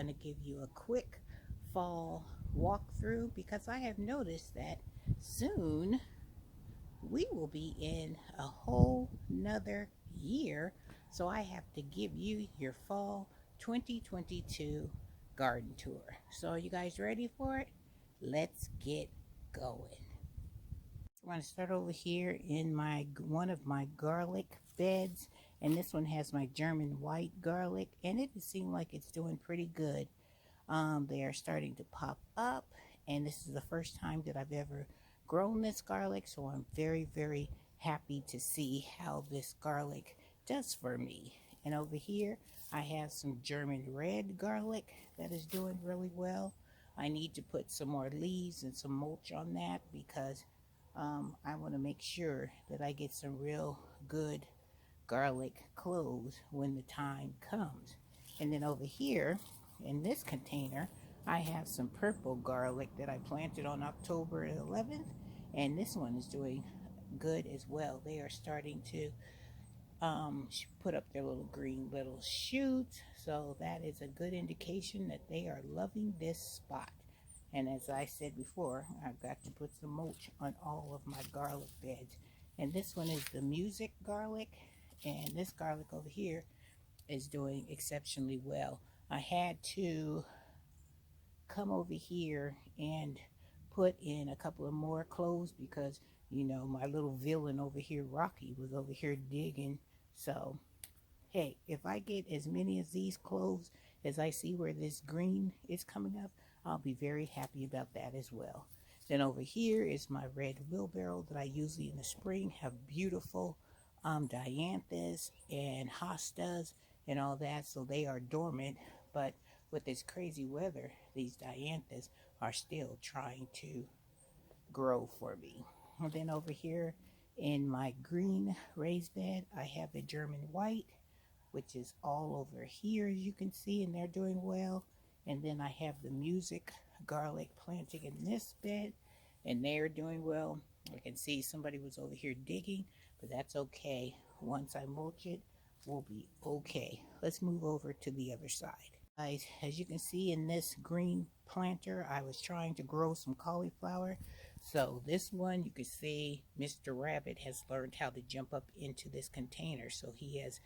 going to give you a quick fall walkthrough because I have noticed that soon we will be in a whole nother year. So I have to give you your fall 2022 garden tour. So are you guys ready for it? Let's get going. I want to start over here in my one of my garlic beds, and this one has my German white garlic, and it seems like it's doing pretty good. They are starting to pop up, and this is the first time that I've ever grown this garlic, so I'm very happy to see how this garlic does for me. And over here I have some German red garlic that is doing really well. I need to put some more leaves and some mulch on that because I want to make sure that I get some real good garlic cloves when the time comes. And then over here in this container, I have some purple garlic that I planted on October 11th, and this one is doing good as well. They are starting to put up their little green little shoots, so that is a good indication that they are loving this spot. And as I said before, I've got to put some mulch on all of my garlic beds. And this one is the music garlic, and this garlic over here is doing exceptionally well. I had to come over here and put in a couple of more cloves because, you know, my little villain over here, Rocky, was over here digging. So, hey, if I get as many of these cloves as I see where this green is coming up, I'll be very happy about that as well. Then over here is my red wheelbarrow that I usually in the spring have beautiful dianthus and hostas and all that, so they are dormant, but with this crazy weather, these dianthus are still trying to grow for me. And then over here in my green raised bed, I have the German white, which is all over here, as you can see, and they're doing well. And then I have the music garlic planting in this bed, and they're doing well. I can see somebody was over here digging, but that's okay. Once I mulch it, we'll be okay. Let's move over to the other side. Guys, as you can see in this green planter, I was trying to grow some cauliflower. So this one, you can see Mr. Rabbit has learned how to jump up into this container. So he has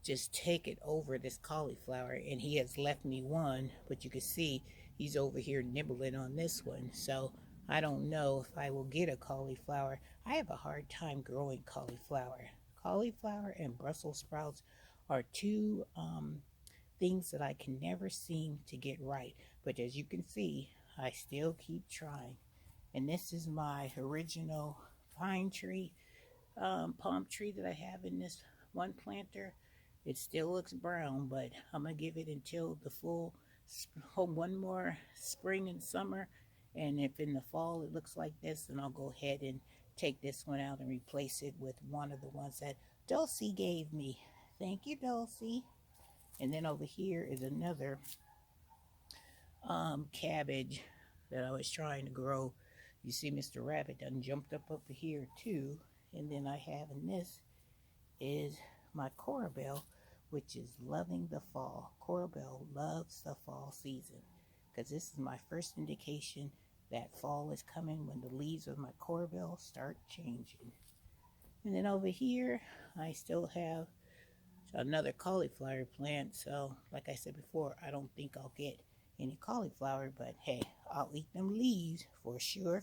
just taken over this cauliflower, and he has left me one, but you can see he's over here nibbling on this one. So I don't know if I will get a cauliflower. I have a hard time growing cauliflower. Cauliflower and Brussels sprouts are two things that I can never seem to get right. But as you can see, I still keep trying. And this is my original palm tree that I have in this one planter. It still looks brown, but I'm going to give it until the full one more spring and summer. And if in the fall it looks like this, then I'll go ahead and take this one out and replace it with one of the ones that Dulcie gave me. Thank you, Dulcie. And then over here is another cabbage that I was trying to grow. You see Mr. Rabbit done jumped up over here too. And then I have in this is my corbel, which is loving the fall. Corbel loves the fall season because this is my first indication that fall is coming when the leaves of my corbel start changing. And then over here, I still have another cauliflower plant. So like I said before, I don't think I'll get any cauliflower, but hey, I'll eat them leaves for sure.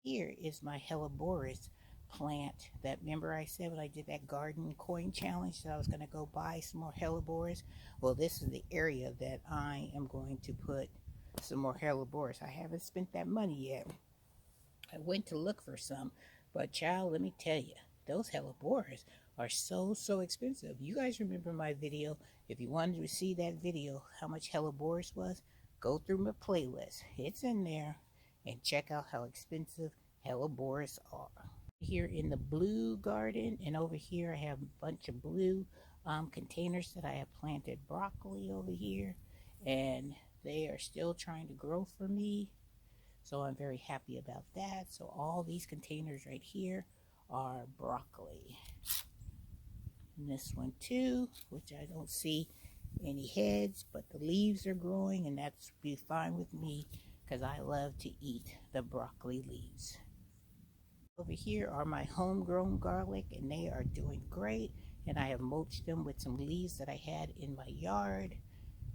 Here is my Helleborus plant that, remember I said when I did that garden coin challenge that I was going to go buy some more Helleborus. Well, this is the area that I am going to put some more Helleborus. I haven't spent that money yet. I went to look for some, but child, let me tell you, those Helleborus are so expensive. You guys remember my video? If you wanted to see that video, how much Helleborus was, go through my playlist. It's in there, and check out how expensive Helleborus are. Here in the blue garden, and over here I have a bunch of blue containers that I have planted broccoli over here, and they are still trying to grow for me. So I'm very happy about that. So all these containers right here are broccoli. And this one too, which I don't see any heads, but the leaves are growing, and that's be fine with me because I love to eat the broccoli leaves. Over here are my homegrown garlic, and they are doing great, and I have mulched them with some leaves that I had in my yard.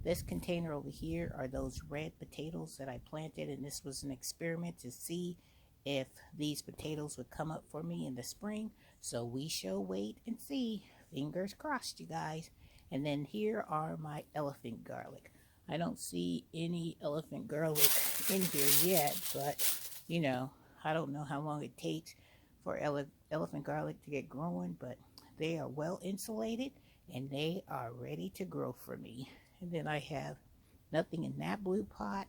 This container over here are those red potatoes that I planted, and this was an experiment to see if these potatoes would come up for me in the spring. So we shall wait and see. Fingers crossed, you guys. And then here are my elephant garlic. I don't see any elephant garlic in here yet, but you know, I don't know how long it takes for elephant garlic to get growing, but they are well insulated and they are ready to grow for me. And then I have nothing in that blue pot.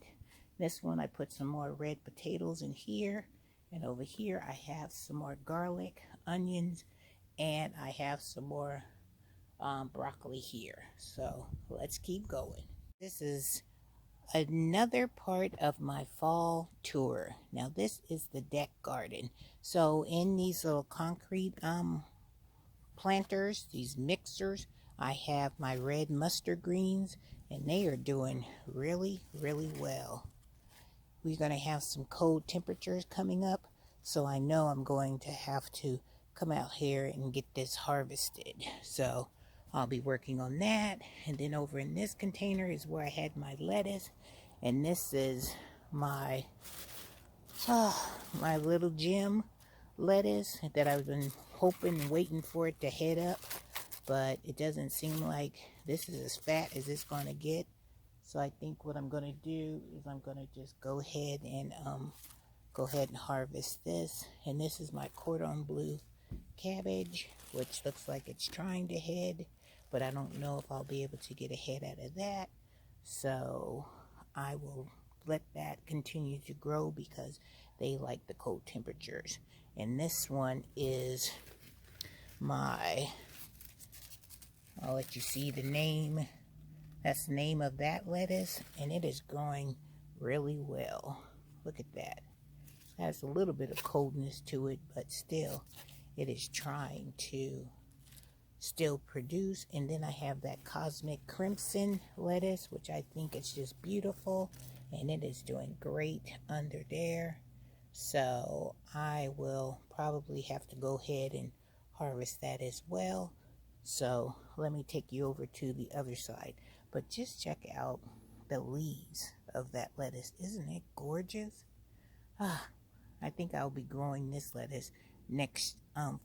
This one I put some more red potatoes in here. And over here I have some more garlic, onions, and I have some more broccoli here. So let's keep going. This is another part of my fall tour. Now this is the deck garden. So in these little concrete planters, these mixers, I have my red mustard greens, and they are doing really well. We're going to have some cold temperatures coming up, so I know I'm going to have to come out here and get this harvested. So I'll be working on that. And then over in this container is where I had my lettuce, and this is my my little gem lettuce that I've been hoping and waiting for it to head up, but it doesn't seem like this is as fat as it's going to get. So I think what I'm going to do is I'm going to just go ahead and harvest this. And this is my cordon bleu cabbage, which looks like it's trying to head, but I don't know if I'll be able to get a head out of that. So I will let that continue to grow because they like the cold temperatures. And this one is my, I'll let you see the name. That's the name of that lettuce, and it is growing really well. Look at that. It has a little bit of coldness to it, but still, it is trying to still produce. And then I have that cosmic crimson lettuce, which I think is just beautiful, and it is doing great under there. So I will probably have to go ahead and harvest that as well. So let me take you over to the other side. But just check out the leaves of that lettuce. Isn't it gorgeous? I think I'll be growing this lettuce next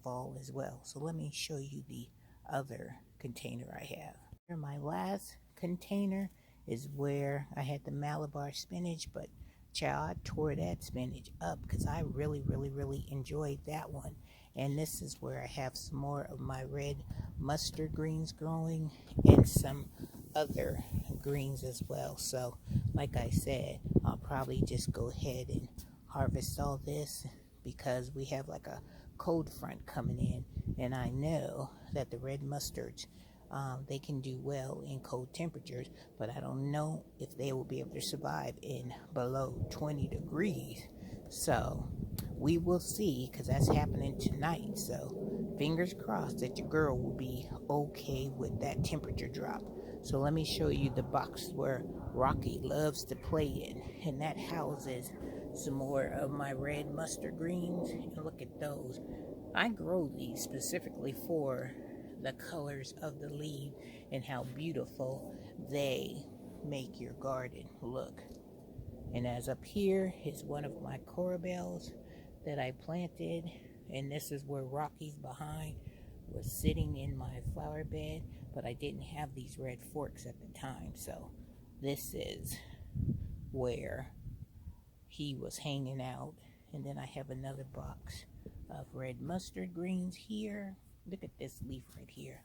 fall as well. So let me show you the other container I have. Here, my last container is where I had the Malabar spinach, but child, I tore that spinach up because I really enjoyed that one. And this is where I have some more of my red mustard greens growing and some other greens as well. So like I said, I'll probably just go ahead and harvest all this because we have like a cold front coming in, and I know that the red mustards, they can do well in cold temperatures, but I don't know if they will be able to survive in below 20 degrees. So we will see, because that's happening tonight. So fingers crossed that your girl will be okay with that temperature drop. So let me show you the box where Rocky loves to play in, and that houses some more of my red mustard greens. And look at those. I grow these specifically for the colors of the leaf and how beautiful they make your garden look. And as up here is one of my corabels that I planted, and this is where Rocky's behind was sitting in my flower bed, but I didn't have these red forks at the time, so this is where he was hanging out. And then I have another box of red mustard greens here. Look at this leaf right here.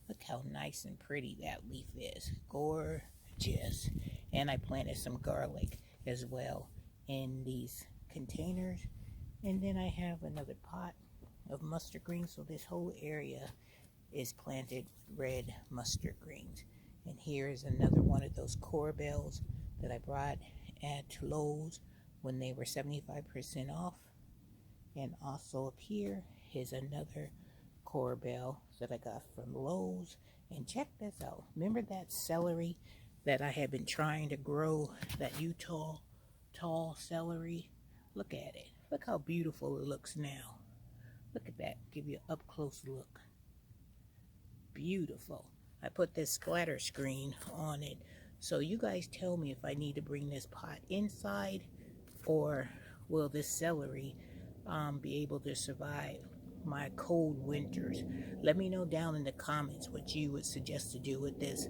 Look how nice and pretty that leaf is. Gorgeous. And I planted some garlic as well in these containers. And then I have another pot of mustard greens. So this whole area is planted with red mustard greens. And here is another one of those corabels that I brought at Lowe's when they were 75% off. And also up here is another corbel that I got from Lowe's. And check this out. Remember that celery that I had been trying to grow, that Utah tall celery? Look at it. Look how beautiful it looks now. Look at that. Give you an up close look. Beautiful. I put this splatter screen on it. So you guys tell me if I need to bring this pot inside, or will this celery be able to survive my cold winters? Let me know down in the comments what you would suggest to do with this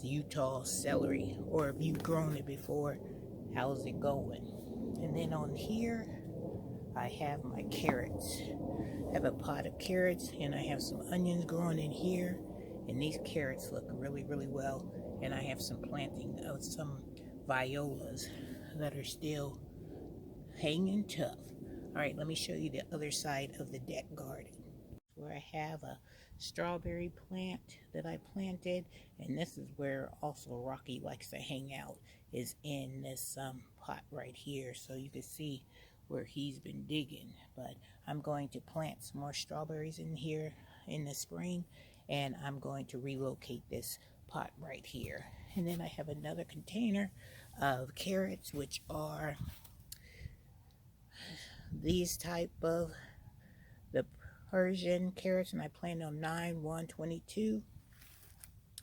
Utah celery, or if you've grown it before, how's it going? And then on here I have my carrots. I have a pot of carrots, and I have some onions growing in here, and these carrots look really, really well. And I have some planting of some violas that are still hanging tough. All right, let me show you the other side of the deck garden, where I have a strawberry plant that I planted, and this is where also Rocky likes to hang out, is in this pot right here. So you can see where he's been digging. But I'm going to plant some more strawberries in here in the spring, and I'm going to relocate this pot right here. And then I have another container of carrots, which are these type of the Persian carrots, and I planted on 9/1/22.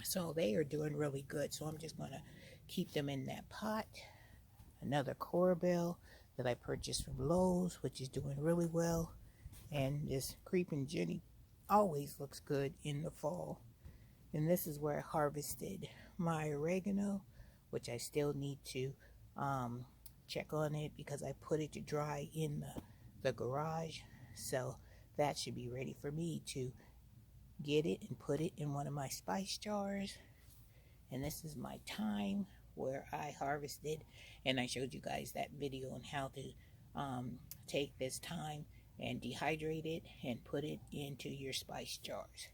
So they are doing really good. So I'm just going to keep them in that pot. Another corbel that I purchased from Lowe's, which is doing really well. And this creeping Jenny always looks good in the fall. And this is where I harvested my oregano, which I still need to check on it because I put it to dry in the garage. So that should be ready for me to get it and put it in one of my spice jars. And this is my thyme, where I harvested, and I showed you guys that video on how to take this thyme and dehydrate it and put it into your spice jars.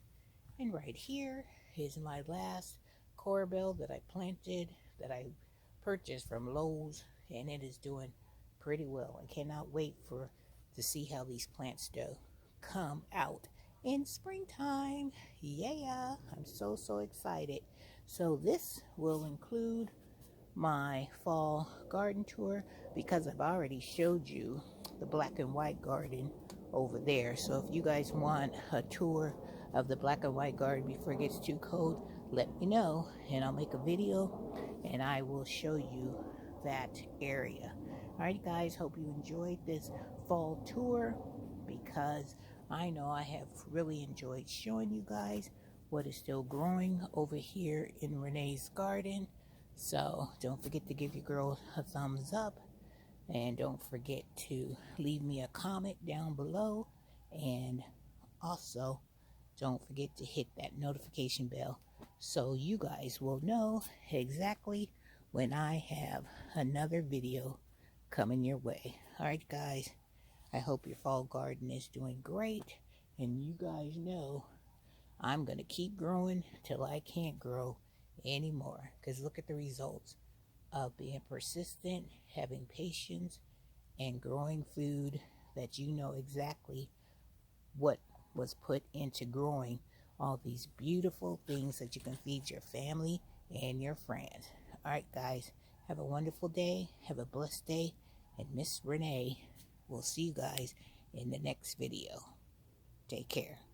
And right here is my last corbel that I planted, that I purchased from Lowe's, and it is doing pretty well. I cannot wait to see how these plants do come out in springtime. Yeah, I'm so excited. So this will include my fall garden tour, because I've already showed you the black and white garden over there. So if you guys want a tour of the black and white garden before it gets too cold, let me know and I'll make a video and I will show you that area. Alright guys, hope you enjoyed this fall tour, because I know I have really enjoyed showing you guys what is still growing over here in Renee's garden. So don't forget to give your girl a thumbs up, and don't forget to leave me a comment down below, and also don't forget to hit that notification bell so you guys will know exactly when I have another video coming your way. Alright guys, I hope your fall garden is doing great, and you guys know I'm gonna keep growing till I can't grow anymore, because look at the results of being persistent, having patience, and growing food that you know exactly what was put into growing all these beautiful things that you can feed your family and your friends. All right guys, have a wonderful day, have a blessed day, and Miss Renee will see you guys in the next video. Take care.